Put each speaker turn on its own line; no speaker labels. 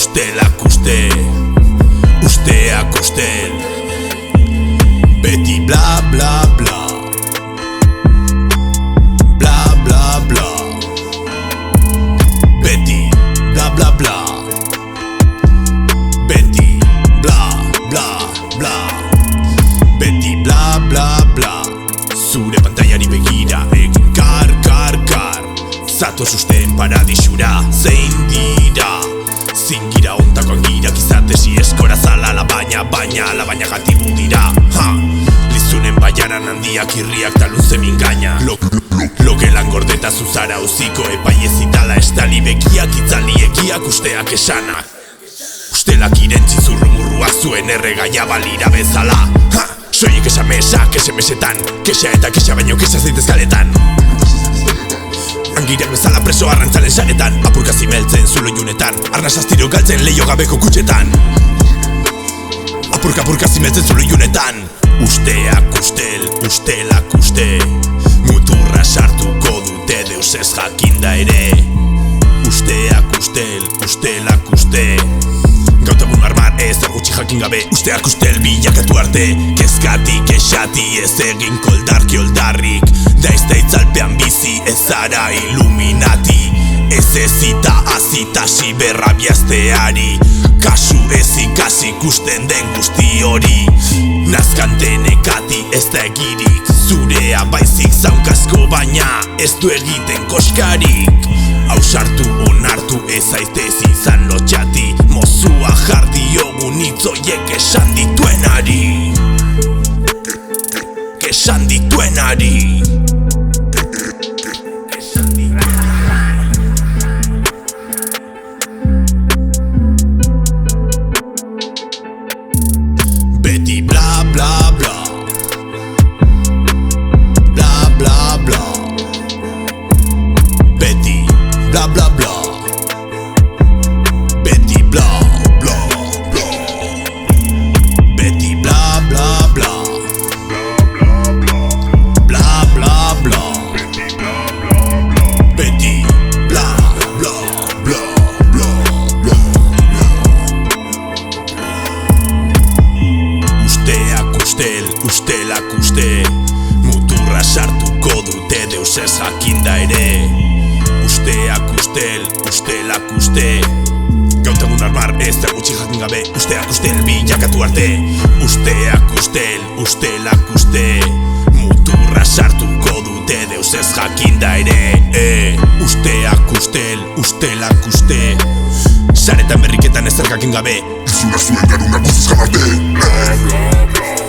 ustelak uste, usteak ustel. Beti bla bla bla, bla bla bla. Beti bla bla bla, beti bla bla bla. Beti bla bla bla, zure pantailari begira egin kar, kar, kar. Zatoz usten paradisura, zein dira zingira ontakoak girak izatesi eskora zala alabaina gatibu dira. Lizunen baiaran handiak irriak talun mingaina. Logelan gordeta zuzara uziko epaiezitala estali begiak itzali egiak usteak esanak. Ustelak irentzi zurrumurruak zuen erregaia balira bezala. Soiek esan mesak, esemesetan, kexa eta kexa baino kexa zaitezkaletan. Angirak bezala preso arrantzalen saretan, apurka zimeltzen zulo junetan, arnaz astiro galtzen leio gabeko kutxetan. Apurka zimeltzen zulo junetan. Usteak ustel, ustelak uste, muturra sartuko dute deus ez jakinda ere. Usteak ustel, ustelak uste, gautagun armar ez da gutxi jakin gabe. Usteak ustel bilakatu arte, kezkatik esati ez egin koldarki oldarrik. Daizta itzalpean bizi ez zara iluminati, ez ezita azita siberra biazteari. Kasu ez ikasi ikusten den guzti hori, nazkanten ekati ez da egirik. Zurea baizik zaunkasko baina ez du egiten koskarik. Ausartu onartu ez aitez izan lotxati, mozua jardiogun itzoiek esan dituenari, esan dituenari. Beti bla bla bla, bla bla bla. Beti bla bla bla, Beti bla bla bla. Beti bla bla bla, bla bla bla. Beti bla bla bla bla bla. Usteak ustel, ustelak uste, muturra sartuko dute deus ez jakinda ere. Usteak ustel, ustelak uste, gautagun armar ez da gutxi jakin gabe. Usteak ustel bilakatu arte, usteak ustel, ustelak uste, muturra sartuko dute deus ez jakinda ere. Usteak ustel, ustelak uste, saretan berriketan ez jakin gabe.
Izuna zuen garuna guztiz jamarte.